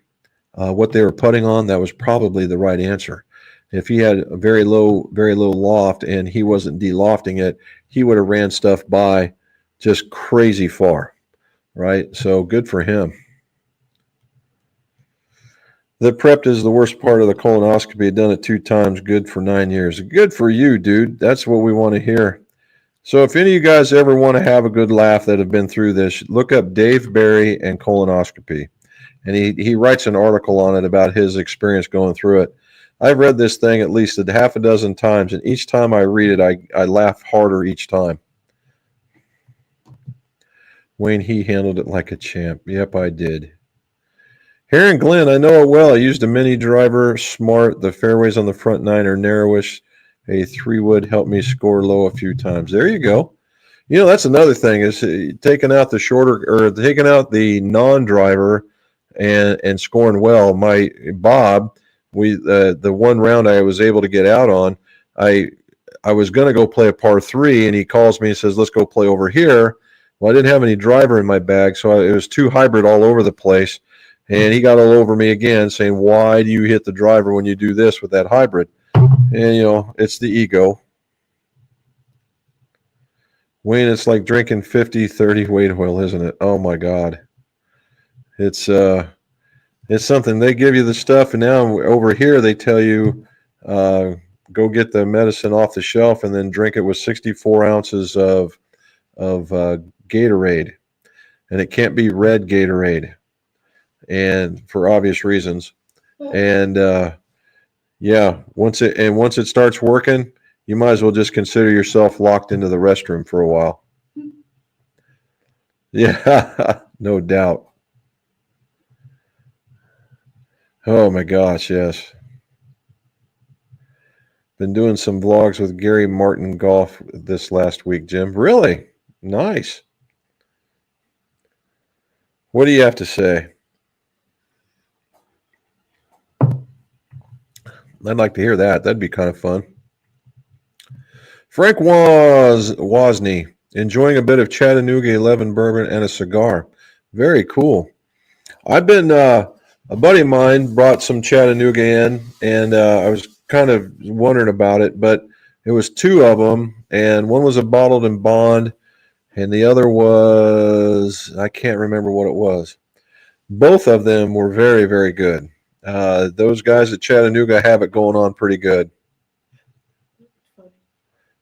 Speaker 1: putting on, that was probably the right answer. If he had a very low loft and he wasn't de-lofting it, he would have ran stuff by just crazy far, right? So good for him. The prep is the worst part of the colonoscopy. I've done it 2 times. Good for 9 years. Good for you, dude. That's what we want to hear. So if any of you guys ever want to have a good laugh that have been through this, look up Dave Barry and colonoscopy. And he writes an article on it about his experience going through it. I've read this thing at least a half a dozen times, and each time I read it, I laugh harder each time. Wayne, he handled it like a champ. Yep, I did. Heron Glenn, I know it well. I used a mini driver, smart. The fairways on the front 9 are narrowish. A 3-wood helped me score low a few times. There you go. That's another thing is taking out the non-driver and scoring well. My Bob the one round I was able to get out on, I was going to go play a par 3, and he calls me and says, let's go play over here. Well, I didn't have any driver in my bag, so it was 2 hybrid all over the place. And he got all over me again saying, why do you hit the driver when you do this with that hybrid? And, it's the ego. Wayne, it's like drinking 50-30 weight oil, isn't it? Oh, my God. It's something. They give you the stuff, and now over here they tell you, go get the medicine off the shelf and then drink it with 64 ounces of Gatorade. And it can't be red Gatorade, and for obvious reasons. And once it starts working, you might as well just consider yourself locked into the restroom for a while. Yeah, no doubt. Oh my gosh, yes. Been doing some vlogs with Gary Martin Golf this last week, Jim. Really? Nice. What do you have to say? I'd like to hear that. That'd be kind of fun. Frank Wozni, enjoying a bit of Chattanooga 11 bourbon and a cigar. Very cool. I've been, a buddy of mine brought some Chattanooga in, and I was kind of wondering about it, but it was 2 of them, and one was a bottled in bond, and the other was, I can't remember what it was. Both of them were very, very good. Those guys at Chattanooga have it going on pretty good.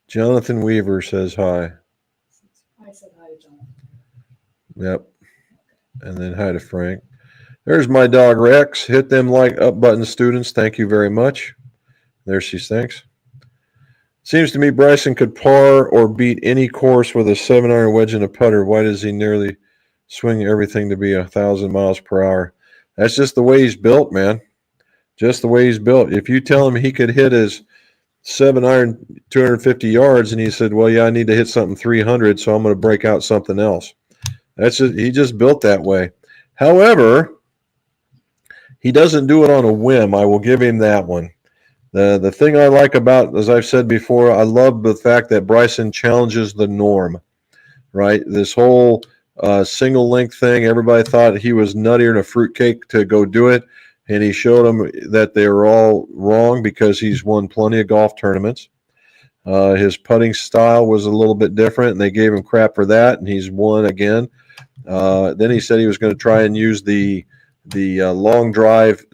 Speaker 1: Jonathan Weaver says hi.
Speaker 2: I said hi to Jonathan.
Speaker 1: Yep. And then hi to Frank. There's my dog Rex. Hit them like up button, students. Thank you very much. There she thinks. Seems to me Bryson could par or beat any course with a 7-iron wedge and a putter. Why does he nearly swing everything to be 1,000 miles per hour? That's just the way he's built, man. Just the way he's built. If you tell him he could hit his 7-iron 250 yards and he said, well, yeah, I need to hit something 300, so I'm going to break out something else. He just built that way. However, he doesn't do it on a whim. I will give him that one. The thing I like about, as I've said before, I love the fact that Bryson challenges the norm, right? This whole single link thing, everybody thought he was nuttier than a fruitcake to go do it, and he showed them that they were all wrong because he's won plenty of golf tournaments. His putting style was a little bit different, and they gave him crap for that, and he's won again. Then he said he was going to try and use the long drive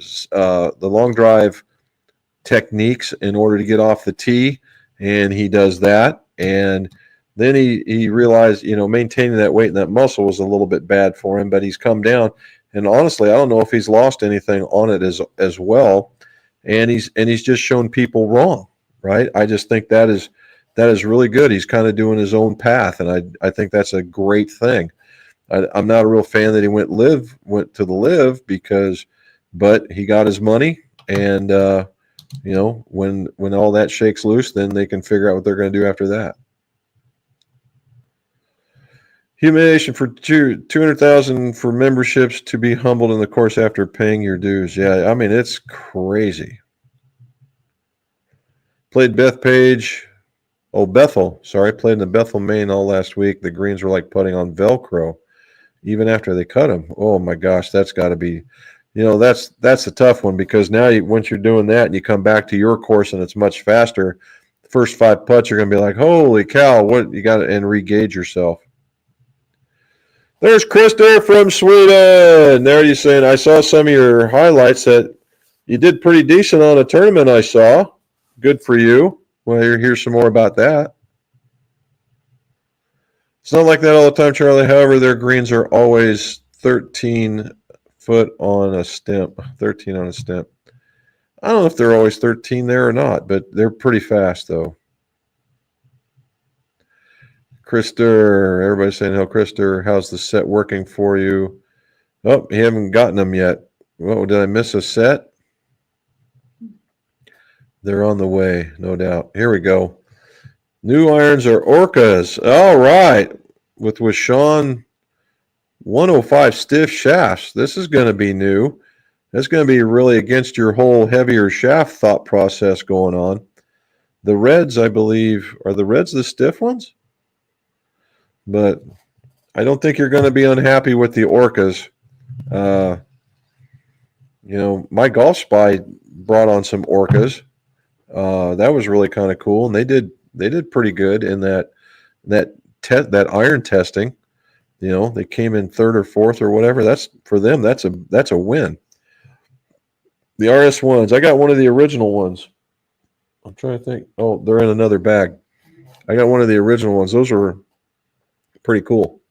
Speaker 1: techniques in order to get off the tee, and he does that. And then he realized, maintaining that weight and that muscle was a little bit bad for him, but he's come down. And honestly, I don't know if he's lost anything on it as well. And he's just shown people wrong, right? I just think that is really good. He's kind of doing his own path, and I think that's a great thing. I'm not a real fan that he went to the live but he got his money, and when all that shakes loose, then they can figure out what they're going to do after that. Humiliation for 200,000 for memberships to be humbled in the course after paying your dues. Yeah, I mean, it's crazy. Played Bethel, played in the Bethel, Maine all last week. The greens were like putting on Velcro, even after they cut them. Oh my gosh, that's got to be, that's a tough one, because now once you're doing that and you come back to your course and it's much faster, the first 5 putts you're going to be like, holy cow, what you got to, and re-gauge yourself. There's Krista from Sweden. There you're saying, I saw some of your highlights that you did pretty decent on a tournament I saw. Good for you. Well, here's some more about that. It's not like that all the time, Charlie. However, their greens are always 13 foot on a stemp. 13 on a stemp. I don't know if they're always 13 there or not, but they're pretty fast, though. Krister, everybody's saying, "Hello, Krister. How's the set working for you?" Oh, you haven't gotten them yet. Well, did I miss a set? They're on the way, no doubt. Here we go. New irons are Orcas. All right. With Sean 105 stiff shafts. This is going to be new. That's going to be really against your whole heavier shaft thought process going on. The reds, I believe, are the reds the stiff ones? But I don't think you're going to be unhappy with the Orcas. My Golf Spy brought on some Orcas. That was really kind of cool, and they did pretty good in that iron testing. They came in third or fourth or whatever. That's for them. That's a win. The RS1s. I got one of the original ones. I'm trying to think. Oh, they're in another bag. I got one of the original ones. Those were pretty cool.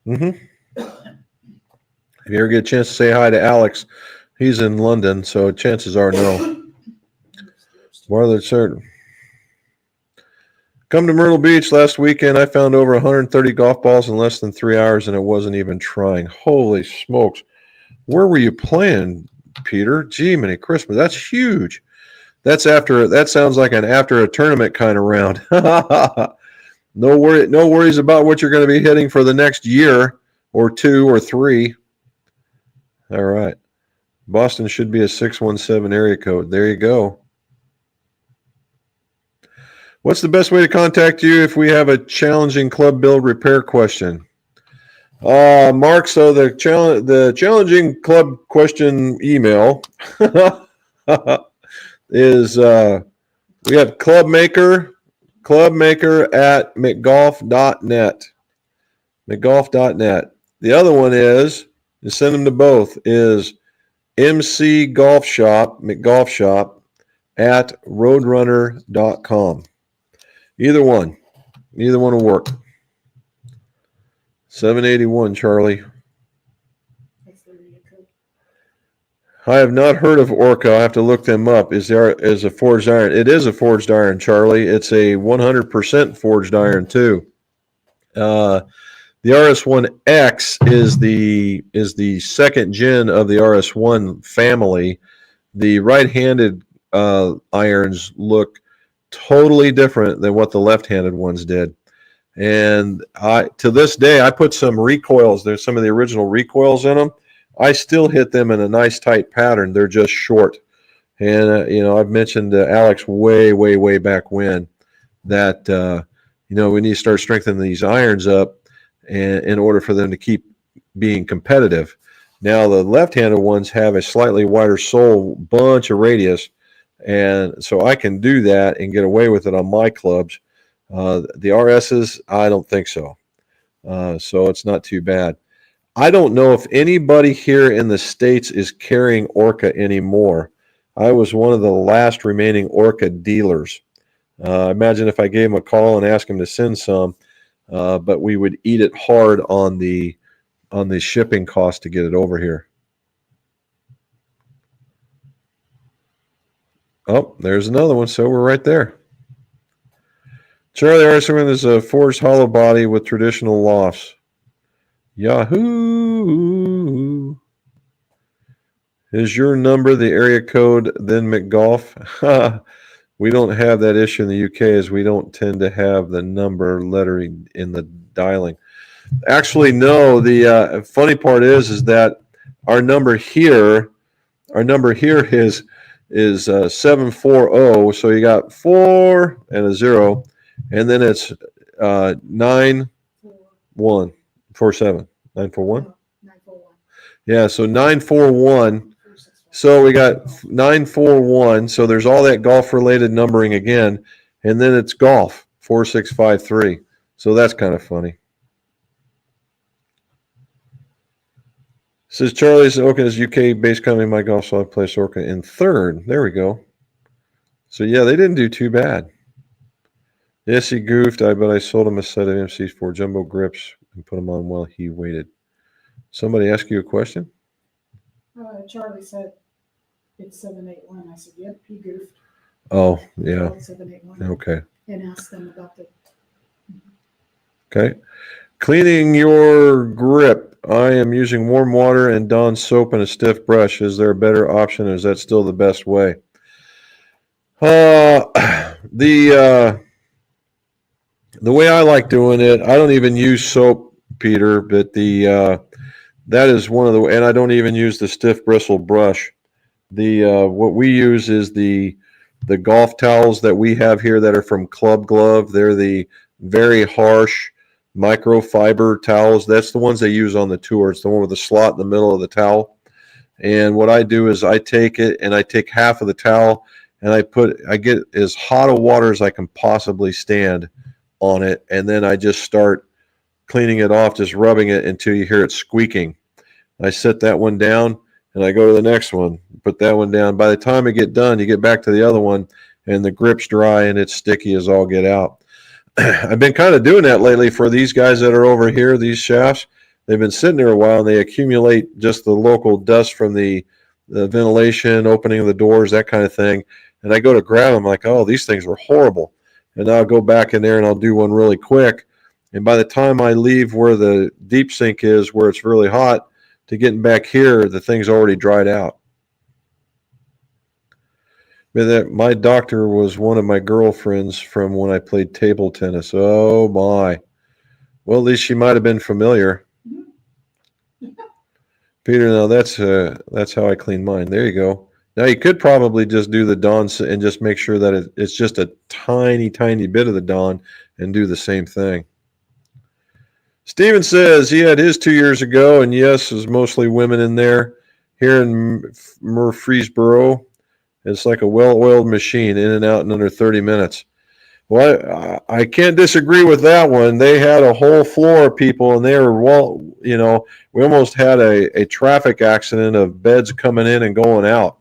Speaker 1: Mm-hmm. If you ever get a chance to say hi to Alex, he's in London, so chances are no. More certain. Come to Myrtle Beach last weekend. I found over 130 golf balls in less than 3 hours, and it wasn't even trying. Holy smokes. Where were you playing, Peter? Gee, many Christmas. That's huge. That sounds like an after a tournament kind of round. No worries about what you're going to be hitting for the next year or 2 or 3. All right. Boston should be a 617 area code. There you go. What's the best way to contact you if we have a challenging club build repair question? Mark, so the challenging club question email is we have clubmaker at mcgolf.net. mcgolf.net. The other one is send them to both, is MC Golf Shop, McGolf Shop at roadrunner.com. Either one will work. 781, Charlie. I have not heard of Orca. I have to look them up. Is a forged iron? It is a forged iron, Charlie. It's a 100% forged iron too. The RS1X is the second gen of the RS1 family. The right-handed irons look totally different than what the left-handed ones did. And to this day, I put some recoils. There's some of the original recoils in them. I still hit them in a nice tight pattern. They're just short. And, I've mentioned to Alex way, way, way back when that, we need to start strengthening these irons up in order for them to keep being competitive. Now, the left-handed ones have a slightly wider sole, bunch of radius. And so I can do that and get away with it on my clubs. The RSs, I don't think so. So it's not too bad. I don't know if anybody here in the States is carrying Orca anymore. I was one of the last remaining Orca dealers. Imagine if I gave him a call and asked him to send some, but we would eat it hard on the shipping cost to get it over here. Oh, there's another one. So we're right there. Charlie RS1 is a forged hollow body with traditional lofts. Yahoo! Is your number the area code then McGolf? We don't have that issue in the UK, as we don't tend to have the number lettering in the dialing. Actually, no. The funny part is that our number here is 740. So you got 4 and a 0, and then it's 94147. 941.
Speaker 2: 941.
Speaker 1: Yeah, so 941. So we got 941. So there's all that golf related numbering again, and then it's golf 4653. So that's kind of funny. Says Charlie's Orca is UK based company. My golf, so I placed Orca in third. There we go. So yeah, they didn't do too bad. Yes, he goofed. But I sold him a set of MCs for jumbo grips and put them on while he waited. Somebody ask you a question?
Speaker 2: Charlie said it's 781. I said, yep, he goofed.
Speaker 1: Oh, yeah.
Speaker 2: 781.
Speaker 1: Okay.
Speaker 2: And asked them about the.
Speaker 1: Okay. Cleaning your grip. I am using warm water and Dawn soap and a stiff brush. Is there a better option, or is that still the best way? The way I like doing it, I don't even use soap, Peter, but that is one of the, and I don't even use the stiff bristle brush. The what we use is the golf towels that we have here that are from Club Glove. They're the very harsh microfiber towels. That's the ones they use on the tour. It's the one with the slot in the middle of the towel. And what I do is I take it and I take half of the towel and I get as hot of water as I can possibly stand on it. And then I just start cleaning it off, just rubbing it until you hear it squeaking. I set that one down and I go to the next one, put that one down. By the time I get done, you get back to the other one and the grip's dry and it's sticky as all get out. I've been kind of doing that lately for these guys that are over here, these shafts. They've been sitting there a while and they accumulate just the local dust from the ventilation, opening of the doors, that kind of thing. And I go to grab them like, oh, these things were horrible. And I'll go back in there and I'll do one really quick. And by the time I leave where the deep sink is, where it's really hot, to getting back here, the thing's already dried out. My doctor was one of my girlfriends from when I played table tennis. Oh my. Well, at least she might have been familiar. Peter, now that's how I clean mine. There you go. Now you could probably just do the Dawn and just make sure that it's just a tiny, tiny bit of the Dawn and do the same thing. Steven says he had his 2 years ago, and yes, there's mostly women in there. Here in Murfreesboro, it's like a well-oiled machine, in and out in under 30 minutes. Well, I can't disagree with that one. They had a whole floor of people, and they were, well, you know, we almost had a traffic accident of beds coming in and going out.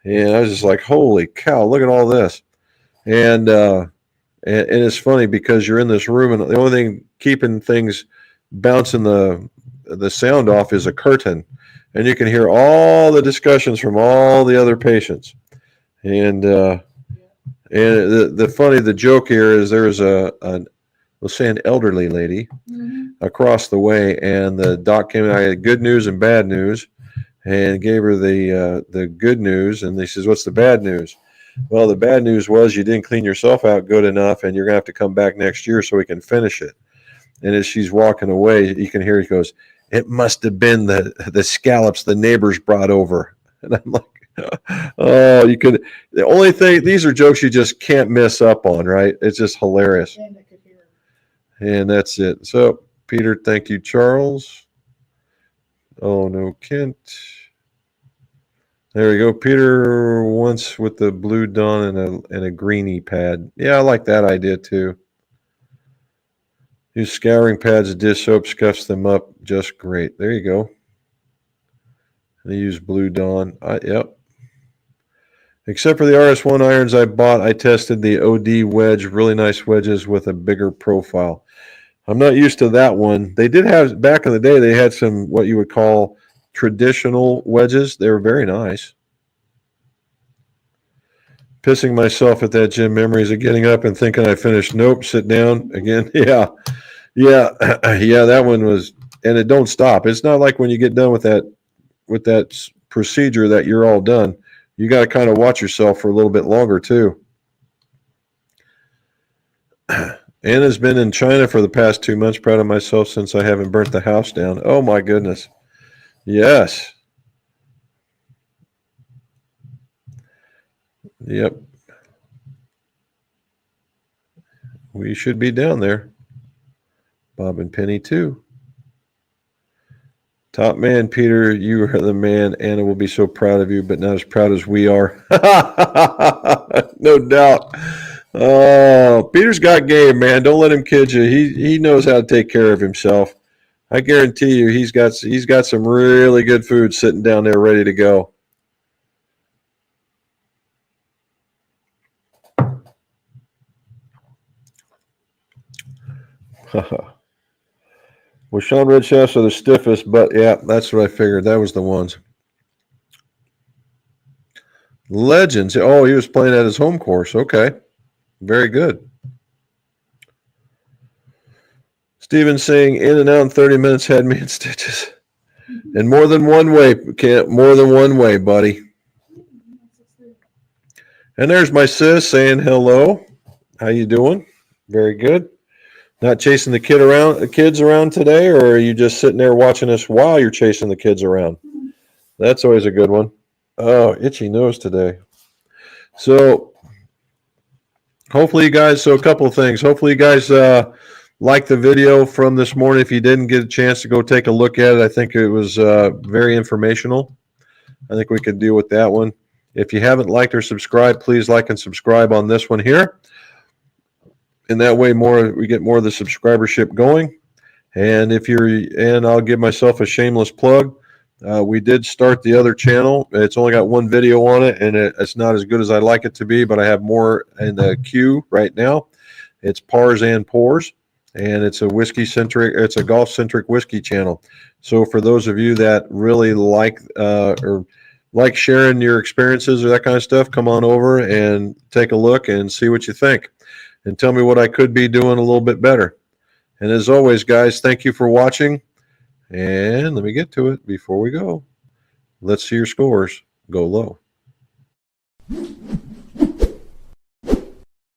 Speaker 1: And I was just like, holy cow, look at all this. And it's funny because you're in this room, and the only thing keeping things bouncing the sound off is a curtain. And you can hear all the discussions from all the other patients. And the joke here is there's we'll say an elderly lady across the way, and the doc came in. I had good news and bad news, and gave her the good news. And he says, "What's the bad news?" Well, the bad news was you didn't clean yourself out good enough, and you're gonna have to come back next year so we can finish it. And as she's walking away, you can hear he goes, "It must have been the scallops the neighbors brought over." And I'm like, oh, you could. The only thing, these are jokes you just can't miss up on, right? It's just hilarious.
Speaker 2: And I could hear.
Speaker 1: And that's it. So, Peter, thank you, Charles. Oh no, Kent. There we go. Peter once with the blue Dawn and a greenie pad. Yeah, I like that idea too. Use scouring pads, dish soap, scuffs them up just great. There you go. They use blue Dawn. Yep. Except for the RS1 irons I bought, I tested the OD wedge, really nice wedges with a bigger profile. I'm not used to that one. They did have, back in the day, they had some what you would call traditional wedges. They were very nice. Pissing myself at that gym, memories of getting up and thinking I finished. Nope, sit down again. Yeah, that one was, and it don't stop. It's not like when you get done with that procedure that you're all done. You got to kind of watch yourself for a little bit longer too. Anna's been in China for the past 2 months. Proud of myself since I haven't burnt the house down. Oh my goodness. Yes. Yep. We should be down there. Bob and Penny too. Top man, Peter, you are the man. Anna will be so proud of you, but not as proud as we are. No doubt. Oh, Peter's got game, man. Don't let him kid you. He knows how to take care of himself. I guarantee you, he's got some really good food sitting down there ready to go. Well, Sean Red Shafts are the stiffest, but yeah, that's what I figured. That was the ones. Legends. Oh, he was playing at his home course. Okay. Very good. Steven saying in and out in 30 minutes had me in stitches. And more than one way, more than one way, buddy. And there's my sis saying hello. How you doing? Very good. Not chasing the kids around today, or are you just sitting there watching us while you're chasing the kids around? That's always a good one. Oh, itchy nose today. So hopefully you guys, so a couple of things. Hopefully you guys like the video from this morning. If you didn't get a chance to go take a look at it, I think it was very informational. I think we could deal with that one. If you haven't liked or subscribed, please like and subscribe on this one here. And that way we get more of the subscribership going. And I'll give myself a shameless plug. We did start the other channel. It's only got one video on it, and it's not as good as I'd like it to be, but I have more in the queue right now. It's Pars and Pours, and it's a golf-centric whiskey channel. So for those of you that really like sharing your experiences or that kind of stuff, come on over and take a look and see what you think. And tell me what I could be doing a little bit better. And as always, guys, thank you for watching. And let me get to it before we go. Let's see your scores. Go low.